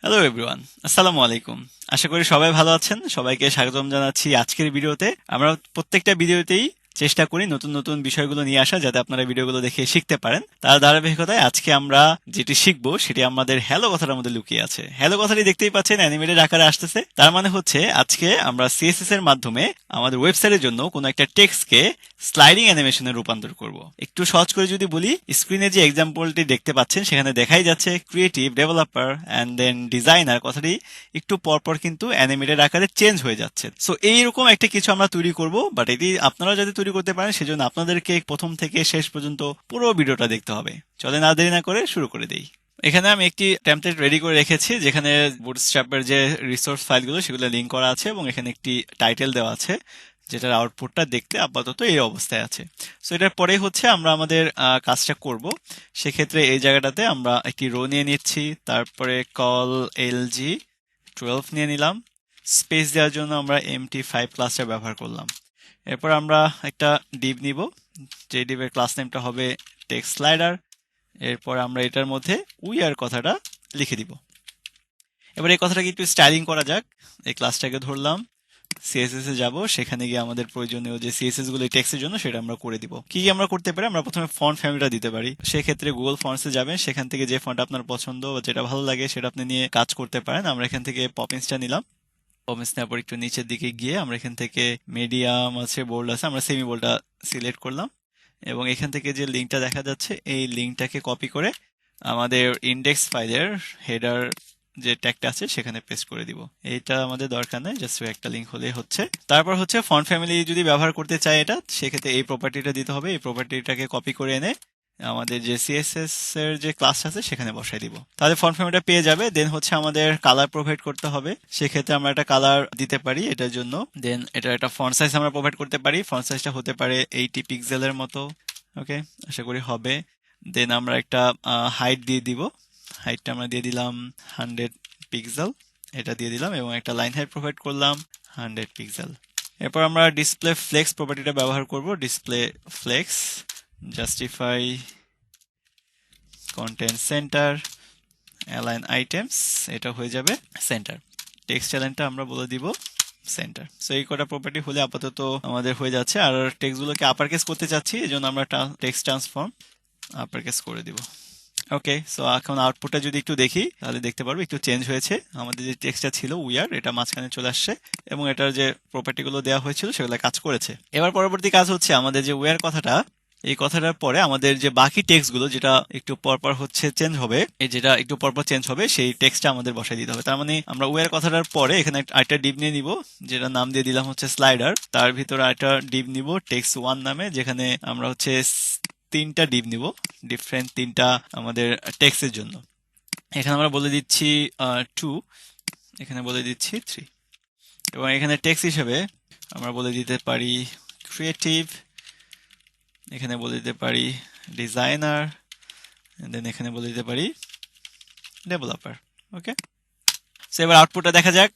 Hello everyone, আসসালামু আলাইকুম। আশা করি সবাই ভালো আছেন। সবাইকে স্বাগতম জানাচ্ছি আজকের ভিডিওতে। আমরা প্রত্যেকটা ভিডিওতেই চেষ্টা করি নতুন নতুন বিষয়গুলো নিয়ে আসা, যাতে আপনারা ভিডিওগুলো দেখে শিখতে পারেন। তার ধারাবাহিকতায় আজকে আমরা যেটি শিখবো সেটি আমাদের হ্যালো কথাটার মধ্যে লুকিয়ে আছে। হ্যালো কথাটি দেখতেই পাচ্ছেন অ্যানিমেটেড আকারে আসতেছে। তার মানে হচ্ছে আজকে আমরা সিএসএস এর মাধ্যমে আমাদের ওয়েবসাইটের জন্য কোনো একটা টেক্সটকে স্লাইডিং অ্যানিমেশনে রূপান্তর করব। একটু সহজ করে যদি বলি, স্ক্রিনে যে এক্সাম্পলটি দেখতে পাচ্ছেন সেখানে দেখাই যাচ্ছে creative, developer and then designer কথাটি একটু পরপর কিন্তু অ্যানিমেটেড আকারে চেঞ্জ হয়ে যাচ্ছে। সো এইরকম একটা কিছু আমরা তৈরি করব, বাট এটি আপনারা যাতে তৈরি করতে পারেন সেজন্য আপনাদেরকে প্রথম থেকে শেষ পর্যন্ত পুরো ভিডিওটা দেখতে হবে। চলে না দেরি না করে শুরু করে দেই। এখানে আমি একটি টেমপ্লেট রেডি করে রেখেছি, যেখানে বুটস্ট্র্যাপের যে রিসোর্স ফাইলগুলো সেগুলো লিঙ্ক করা আছে এবং এখানে একটি টাইটেল দেওয়া আছে, যেটার আউটপুটটা দেখতে আপাতত এই অবস্থায় আছে। সো এটার পরে হচ্ছে আমরা আমাদের কাজটা করব। সেক্ষেত্রে এই জায়গাটাতে আমরা একটি রো নিয়ে নিচ্ছি, তারপরে কল এলজি 12 নিয়ে নিলাম। স্পেস দেওয়ার জন্য আমরা MT5 ক্লাসটা ব্যবহার করলাম। এরপর আমরা একটা ডিভ নিব, যে ডিভের ক্লাস নেমটা হবে টেক্সট স্লাইডার। এরপর আমরা এটার মধ্যে উই আর কথাটা লিখে দিব। এবার এই কথাটাকে একটু স্টাইলিং করা যাক। এই ক্লাসটাকে ধরলাম, সিএসএস এ যাব, সেখানে গিয়ে আমাদের প্রয়োজনীয় যে সিএসএস গুলো টেক্সটের জন্য সেটা আমরা করে দিব। কি আমরা করতে পারি, আমরা প্রথমে ফন্ট ফ্যামিলিটা দিতে পারি। সেক্ষেত্রে গুগল ফন্টস এ যাবেন, সেখান থেকে যে ফন্ট আপনার পছন্দ বা যেটা ভালো লাগে সেটা আপনি নিয়ে কাজ করতে পারেন। আমরা এখান থেকে পপিন্সটা নিলাম। পপিন্স নেওয়ার পর একটু নিচের দিকে গিয়ে আমরা এখান থেকে মিডিয়াম আছে, বোল্ড আছে, আমরা সেমি বোল্ডটা সিলেক্ট করলাম এবং এখান থেকে যে লিঙ্কটা দেখা যাচ্ছে এই লিঙ্কটাকে কপি করে আমাদের ইন্ডেক্স ফাইলের হেডার যে ট্যাগটা আছে সেখানে পেস্ট করে দিব। এইটা আমাদের দরকার নেই, জাস্ট একটা লিঙ্ক হলেই হচ্ছে। তারপর হচ্ছে ফন্ট ফ্যামিলি যদি ব্যবহার করতে চাই এটা, সেক্ষেত্রে এই প্রপার্টিটা দিতে হবে। এই প্রপার্টিটাকে কপি করে এনে আমাদের যে সিএসএস এর যে ক্লাস আছে সেখানে বসাই দিব, তাহলে ফন্ট ফ্যামিলিটা পেয়ে যাবে। দেন হচ্ছে আমাদের কালার প্রোভাইড করতে হবে। সেক্ষেত্রে আমরা একটা কালার দিতে পারি এটার জন্য। দেন এটা একটা ফন্ট সাইজ আমরা প্রোভাইড করতে পারি। ফন্ট সাইজটা হতে পারে 80 পিক্সেলের মতো। ওকে, আশা করি হবে। দেন আমরা একটা হাইট দিয়ে দিব। হাইটটা আমরা দিয়ে দিলাম 100 পিক্সেল, এটা দিয়ে দিলাম এবং একটা লাইন হাইট প্রোভাইড করলাম 100 পিক্সেল। এরপর আমরা ডিসপ্লে ফ্লেক্স প্রপার্টিটা ব্যবহার করব। Display flakes, justify content centre, align items, এটা হয়ে যাবে সেন্টার। টেক্সট অ্যালাইনটা আমরা বলে দিব সেন্টার। সো এই কটা প্রপার্টি হলে আপাতত আমাদের হয়ে যাচ্ছে। আর টেক্সটগুলোকে আপার কেস করতে চাচ্ছি, এই জন্য আমরা টেক্সট ট্রান্সফর্ম আপার কেস করে দিব। ওকে, সো এখন আউটপুটটা যদি একটু দেখি তাহলে দেখতে পারবো একটু চেঞ্জ হয়েছে। আমাদের যে টেক্সটটা ছিল উইয়ার, এটা মাঝখানে চলে আসছে এবং এটার যে প্রপার্টিগুলো দেওয়া হয়েছিল সেগুলো কাজ করেছে। এবার পরবর্তী কাজ হচ্ছে আমাদের যে উইয়ার কথাটা, এই কথাটার পরে আমাদের যে বাকি টেক্সটগুলো যেটা একটু পরপর হচ্ছে চেঞ্জ হবে, এই যেটা একটু পরপর চেঞ্জ হবে সেই টেক্সটটা আমাদের বসাই দিতে হবে। তার মানে আমরা উইয়ার কথাটার পরে এখানে একটা ডিভ নিয়ে নিব, যেটা নাম দিয়ে দিলাম হচ্ছে স্লাইডার। তার ভিতরে একটা ডিভ নিব টেক্সট 1 নামে, যেখানে আমরা হচ্ছে 3টা ডিভ নিব, ডিফারেন্ট 3টা আমাদের টেক্সটের জন্য। এখানে আমরা বলে দিচ্ছি 2, এখানে বলে দিচ্ছি 3 এবং এখানে টেক্সট হিসেবে আমরা বলে দিতে পারি ক্রিয়েটিভ, এখানে বলে দিতে পারি ডিজাইনার, দেন এখানে বলে দিতে পারি ডেভেলপার। ওকে, সো এবার আউটপুটটা দেখা যাক।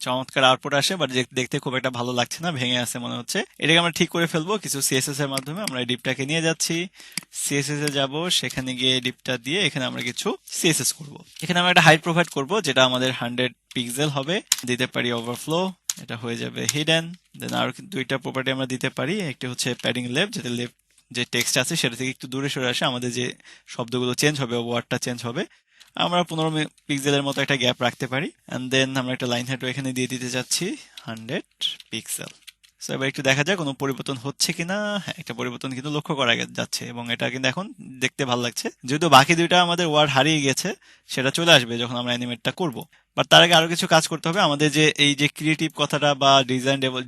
চমৎকার আউটপুট আসে, বাট দেখতে খুব একটা ভালো লাগছে না, ভেঙে আছে মনে হচ্ছে। এটাকে আমরা ঠিক করে ফেলবো কিছু সিএসএস এর মাধ্যমে। আমরা এই ডিপটাকে নিয়ে যাচ্ছি, সিএসএস এ যাব, সেখানে গিয়ে ডিপটা দিয়ে এখানে আমরা কিছু সিএসএস করব। এখানে আমরা একটা হাইট প্রোভাইড করব, যেটা আমাদের 100 পিক্সেল হবে। দিতে পারি ওভারফ্লো, এটা হয়ে যাবে হিডেন। দেন আর দুইটা প্রপার্টি আমরা দিতে পারি, একটি হচ্ছে প্যাডিং লেফট, যেটা লেফট যে টেক্সট আছে সেটা থেকে একটু দূরে সরে আসে, আমাদের যে শব্দগুলো চেঞ্জ হবে, ওয়ার্ডটা চেঞ্জ হবে। আমরা 15 পিক্সেলের মতো একটা গ্যাপ রাখতে পারি। এন্ড দেন আমরা একটা লাইন হাইট এখানে দিয়ে দিতে যাচ্ছি 100 পিক্সেল। সো এবার একটু দেখা যায় কোনো পরিবর্তন হচ্ছে কিনা। হ্যাঁ, একটা পরিবর্তন কিন্তু লক্ষ্য করা যাচ্ছে এবং এটা কিন্তু এখন দেখতে ভালো লাগছে। যেহেতু বাকি দুইটা আমাদের ওয়ার্ড হারিয়ে গেছে, সেটা চলে আসবে যখন আমরা অ্যানিমেটটা করব। বাট তার আগে আরো কিছু কাজ করতে হবে। আমাদের যে এই যে ক্রিয়েটিভ কথাটা বা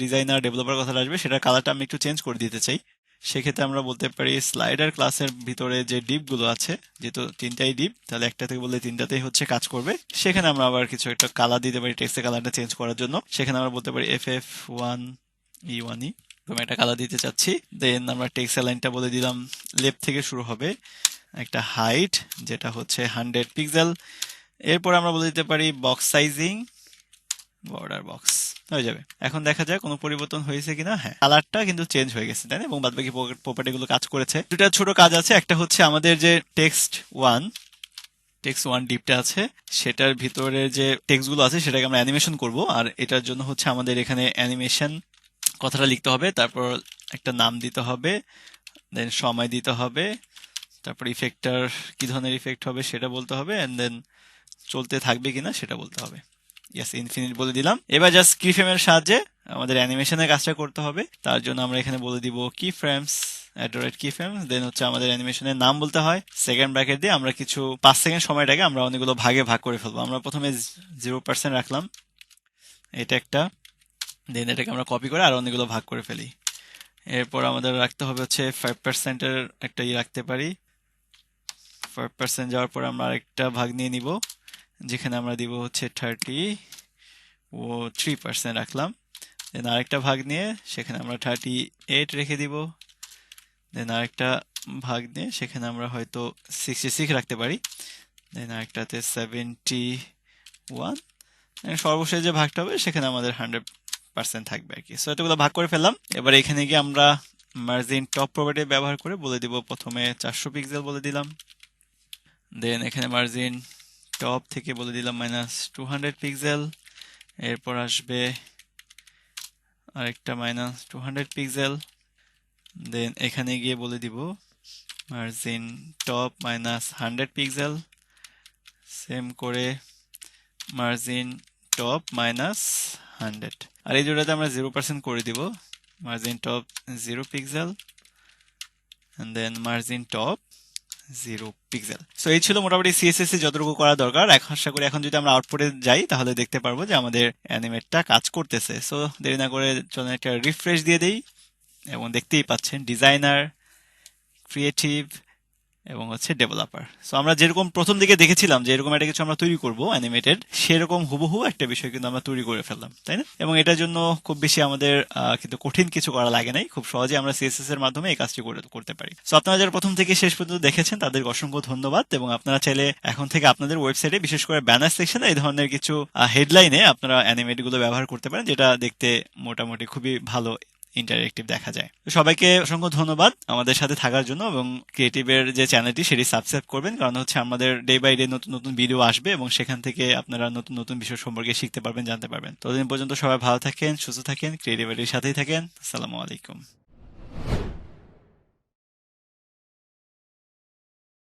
ডিজাইনার ডেভেলপার কথাটা আসবে, সেটার কালারটা আমি একটু চেঞ্জ করে দিতে চাই। সেক্ষেত্রে আমরা বলতে পারি স্লাইডার ক্লাসের ভিতরে যে ডিপ গুলো আছে, যেহেতু 3টাই ডিপ, তাহলে একটা থেকে বললে 3টাতেই হচ্ছে কাজ করবে। সেখানে আমরা আবার কিছু একটা কালার দিতে পারি টেক্সটের কালারটা চেঞ্জ করার জন্য। সেখানে আমরা বলতে পারি FF1E1E, আমি একটা কালার দিতে চাচ্ছি। দেন আমরা টেক্সট লাইনটা বলে দিলাম লেফট থেকে শুরু হবে, একটা হাইট যেটা হচ্ছে 100 পিক্সেল। এরপর আমরা বলে দিতে পারি বক্স সাইজিং, বর্ডার বক্স হয়ে যাবে। এখন দেখা যায় কোনো পরিবর্তন হয়েছে কিনা। হ্যাঁ, কালারটা কিন্তু চেঞ্জ হয়ে গেছে, তাই না? এবং বাদবাকি প্রপার্টি গুলো কাজ করেছে। দুটা ছোট কাজ আছে, একটা হচ্ছে আমাদের যে টেক্সট 1 টেক্সট 1 ডিপটা আছে সেটার ভিতরে যে টেক্সটগুলো আছে সেটাকে আমরা অ্যানিমেশন করব। আর এটার জন্য হচ্ছে আমাদের এখানে অ্যানিমেশন কথাটা লিখতে হবে, তারপর একটা নাম দিতে হবে, দেন সময় দিতে হবে, তারপর ইফেক্টটার কি ধরনের ইফেক্ট হবে সেটা বলতে হবে, এন্ড দেন চলতে থাকবে কিনা সেটা বলতে হবে। ইয়েস, ইনফিনিট বলে দিলাম। এবার জাস্ট কি ফ্রেমের সাহায্যে আমাদের অ্যানিমেশনের কাজটা করতে হবে। তার জন্য আমরা এখানে বলে দিব কি ফ্রেমস কি ফ্রেমস, দেন হচ্ছে আমাদের অ্যানিমেশনের নাম বলতে হয়। সেকেন্ড ব্র্যাকেট দিয়ে আমরা কিছু 5 সেকেন্ড সময়টাকে আমরা অনেকগুলো ভাগে ভাগ করে ফেলবো। আমরা প্রথমে 0% রাখলাম, এটা একটা, দেন এটাকে আমরা কপি করে আর অনেকগুলো ভাগ করে ফেলি। এরপর আমাদের রাখতে হবে হচ্ছে 5%-এর একটা রাখতে পারি। 5% যাওয়ার পর আমরা আরেকটা ভাগ নিয়ে নিব, যেখানে আমরা দিব হচ্ছে 33% রাখলাম। দেন আরেকটা ভাগ নিয়ে সেখানে আমরা 38 রেখে দিব। দেন আরেকটা ভাগ নিয়ে সেখানে আমরা হয়তো 66 রাখতে পারি। দেন আরেকটাতে 71। সর্বশেষ যে ভাগটা হবে সেখানে আমাদের 100% থাকবে আর কি। সো এতগুলো ভাগ করে ফেললাম। এবার এখানে গিয়ে আমরা মার্জিন টপ প্রপার্টি ব্যবহার করে বলে দিব প্রথমে 400 পিক্সেল বলে দিলাম। দেন এখানে মার্জিন টপ থেকে বলে দিলাম -200 পিক্সেল। এরপর আসবে আরেকটা -200 পিক্সেল। দেন এখানে গিয়ে বলে দিব মার্জিন টপ -100 পিক্সেল। সেম করে মার্জিন টপ -100। আর এই দুটাতে আমরা 0% করে দিব, margin top 0 pixel and then margin top 0 pixel. So এই ছিল মোটামুটি সিএসএস এ যতটুকু করা দরকার। এখন আশা করি এখন যদি আমরা আউটপুটে যাই তাহলে দেখতে পারবো যে আমাদের অ্যানিমেটটা কাজ করতেছে। সো দেরি না করে চলুন একটা রিফ্রেশ দিয়ে দেই, এবং দেখতেই পাচ্ছেন ডিজাইনার, ক্রিয়েটিভ এবং হচ্ছে ডেভেলপার। সো আমরা যেরকম প্রথম দিকে দেখেছিলাম যে এরকম একটা কিছু আমরা তৈরি করব অ্যানিমেটেড, সেরকম হুবহু একটা বিষয় কিন্তু আমরা তৈরি করে ফেললাম, তাই না? এবং এটার জন্য খুব বেশি আমাদের কিন্তু কঠিন কিছু করা লাগে নাই, খুব সহজে আমরা সিএসএস এর মাধ্যমে এই কাজটি করতে পারি। সো আপনারা যারা প্রথম থেকে শেষ পর্যন্ত দেখেছেন তাদেরকে অসংখ্য ধন্যবাদ। এবং আপনারা চাইলে এখন থেকে আপনাদের ওয়েবসাইটে বিশেষ করে ব্যানার সেকশনে এই ধরনের কিছু হেডলাইনে আপনারা অ্যানিমেট গুলো ব্যবহার করতে পারেন, যেটা দেখতে মোটামুটি খুবই ভালো ইন্টারেক্টিভ দেখা যায়। তো সবাইকে অসংখ্য ধন্যবাদ আমাদের সাথে থাকার জন্য, এবং ক্রিয়েটিভের যে চ্যানেলটি সেটি সাবস্ক্রাইব করবেন, কারণ হচ্ছে আমাদের ডে বাই ডে নতুন নতুন ভিডিও আসবে এবং সেখান থেকে আপনারা নতুন নতুন বিষয় সম্পর্কে শিখতে পারবেন, জানতে পারবেন। ততদিন পর্যন্ত সবাই ভালো থাকেন, সুস্থ থাকেন, ক্রিয়েটিভিটির সাথেই থাকেন। আসসালামু আলাইকুম।